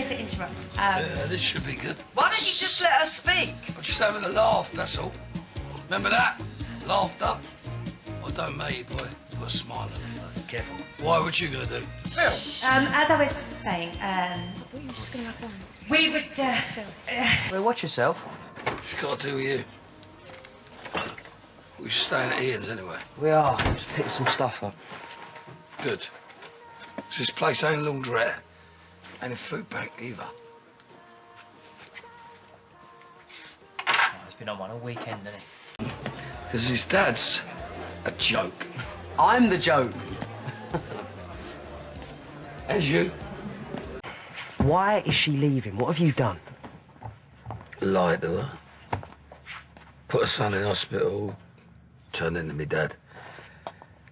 to interrupt. Yeah, this should be good. Why don't you just let her speak? I'm just having a laugh, that's all. Remember that? Laughter. I don't make you, boy. Put a smile on your face. Careful. Why? What you gonna do? Phil. As I was saying, I thought you were just going to have one. we would, Well, watch yourself. What's it got to do with you? We should stay at Ian's anyway. We are. Just picking some stuff up. Good. 'Cause this place ain't a laundrette. Ain't a food bank either. Oh, he's been on one all weekend, hasn't he? Because his dad's a joke. I'm the joke. And you? Why is she leaving? What have you done? Lied to her. Put her son in hospital. Turned into me dad.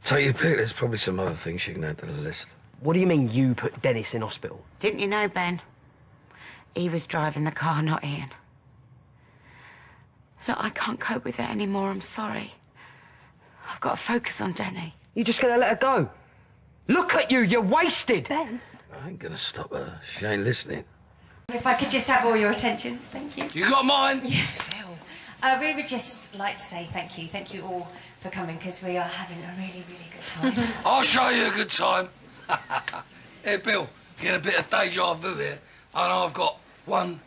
Take your pick, there's probably some other things she can add to the list. What do you mean you put Dennis in hospital? Didn't you know, Ben? He was driving the car, not Ian. Look, I can't cope with it anymore, I'm sorry. I've got to focus on Denny. You're just going to let her go? Look at you, you're wasted! Ben, I ain't gonna stop her. She ain't listening. if I could just have all your attention, thank you. You got mine? Yeah, Phil. We would just like to say thank you. Thank you all for coming, because we are having a really, really good time. I'll show you a good time. Hey, Bill, get a bit of deja vu here. And I've got one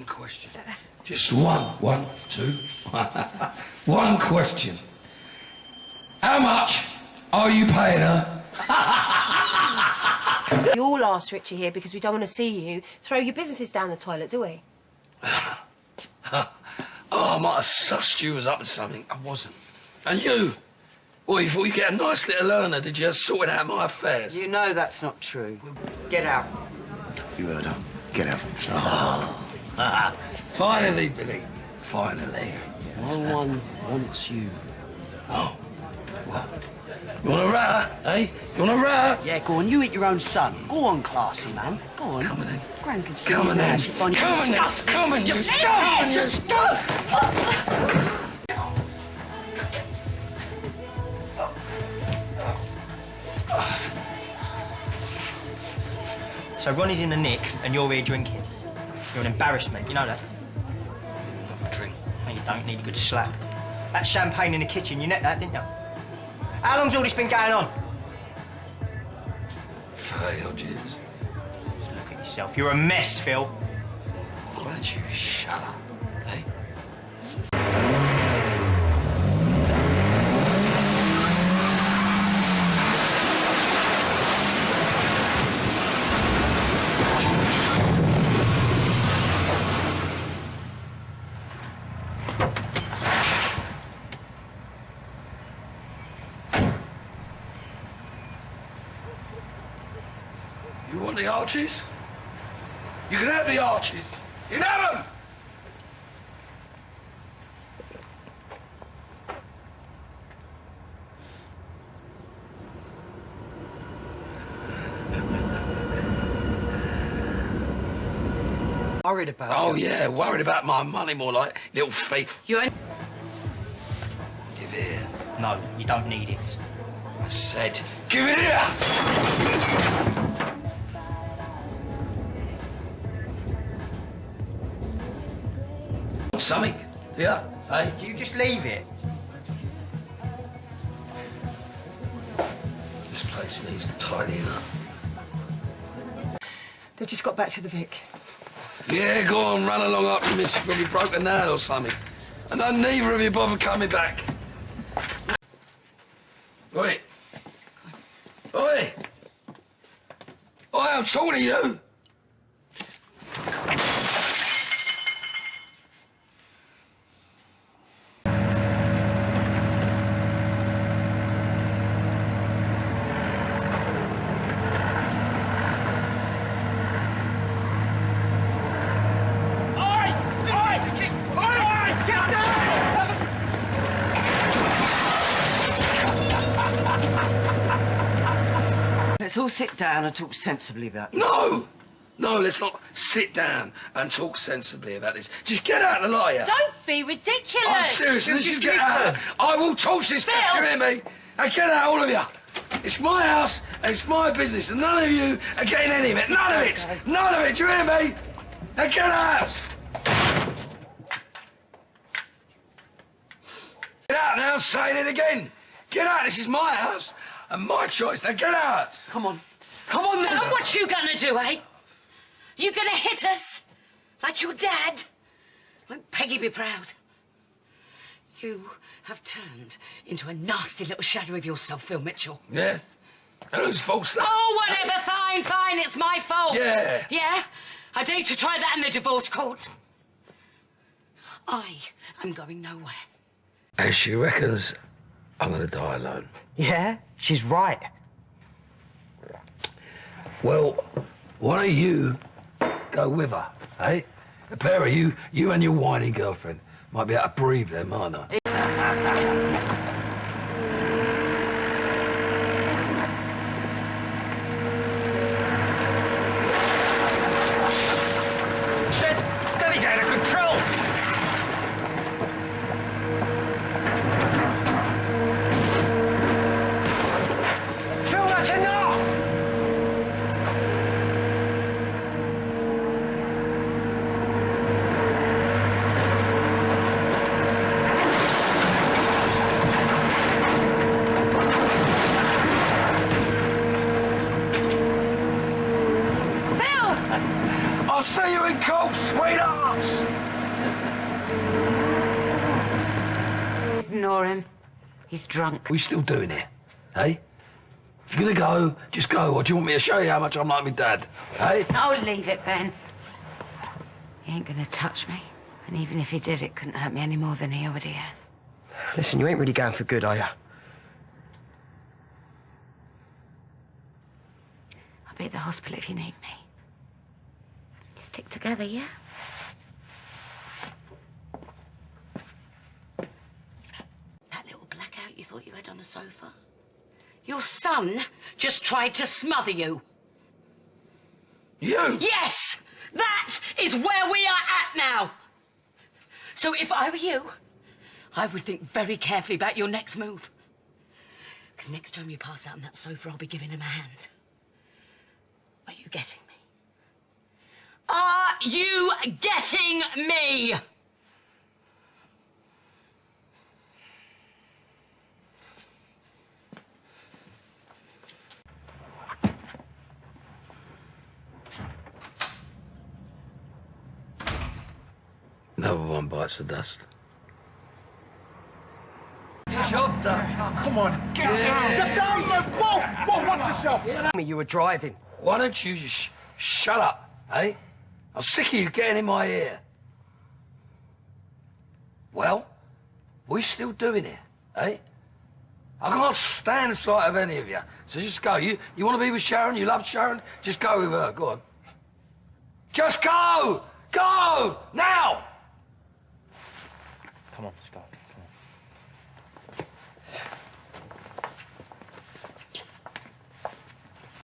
question. Just one, two. One question. How much are you paying her? We all asked Richie here because we don't want to see you throw your businesses down the toilet, do we? Oh, I might have sussed you as up to something. I wasn't. And you? Well, you thought you'd get a nice little learner, did you, sorting out my affairs? You know that's not true. Get out. You heard her. Get out. Oh. Finally, Billy. Finally. No one wants you. Oh. What? You want a rat, eh? You want a rat? Yeah, go on, you eat your own son. Go on, classy man. Go on. Come on then. Gran can see Come you on now. then. She finds you Come on then. disgusting. Come on, you scum! You scum! So Ronnie's in the nick and you're here drinking. You're an embarrassment, you know that? Have a drink. No, you don't need a good slap. That champagne in the kitchen, you net that, didn't you? How long's all this been going on? 30 odd years. Just look at yourself. You're a mess, Phil. Why don't you shut up, eh? You want the arches? You can have the arches. You can have them! Worried about Oh, you. yeah, worried about my money more like little thief. You're... Give it here. No, you don't need it. I said, give it here! Want something? Yeah, eh? You just leave it. This place needs tidying up. They've just got back to the Vic. Yeah, go on, run along up to Miss probably broke a nail or something. And then neither of you bother coming back. Oi. Oi. Oi, I'm talking to you. Let's all sit down and talk sensibly about it. No! No, let's not sit down and talk sensibly about this. Just get out, the lot of you. Don't be ridiculous! I'm serious, let's Just just get out. listen. I will torch this stuff, you hear me? Hey, get out, all of you. It's my house and it's my business, and none of you are getting any of it. None of it. None of it. Do you hear me? Now get out. Get out now. I'm saying it again. Get out. This is my house and my choice. Now get out. Come on. Come on then. Now what you gonna do, eh? You gonna hit us? Like your dad? Won't Peggy be proud? You have turned into a nasty little shadow of yourself, Phil Mitchell. Yeah? And whose fault's that? Oh, whatever, fine, it's my fault. Yeah. Yeah? I dare you to try that in the divorce court. I am going nowhere. And she reckons I'm going to die alone. Yeah, she's right. Well, why don't you go with her, eh? A pair of you and your whiny girlfriend might be able to breathe them, aren't I? That is out of control. Phil, that's enough. I'll see you in court, sweethearts! Ignore him. He's drunk. We still doing it, eh? If you're gonna go, just go. Or do you want me to show you how much I'm like my dad, eh? Oh, leave it, Ben. He ain't gonna touch me. And even if he did, it couldn't hurt me any more than he already has. Listen, you ain't really going for good, are you? I'll be at the hospital if you need me. Stick together, yeah? That little blackout you thought you had on the sofa? Your son just tried to smother you. You? Yes! That is where we are at now! So if I were you, I would think very carefully about your next move. Because next time you pass out on that sofa, I'll be giving him a hand. Are you getting me? Are you getting me? Another one bites the dust. Job done. Come on, get down! Get down, man! Whoa! Watch yourself! You were driving. Why don't you just shut up, eh? I'm sick of you getting in my ear. Well, we're still doing it, eh? I can't stand the sight of any of you. So just go. You want to be with Sharon? You love Sharon? Just go with her. Go on. Just go! Go! Now! Come on, let's go. Come on.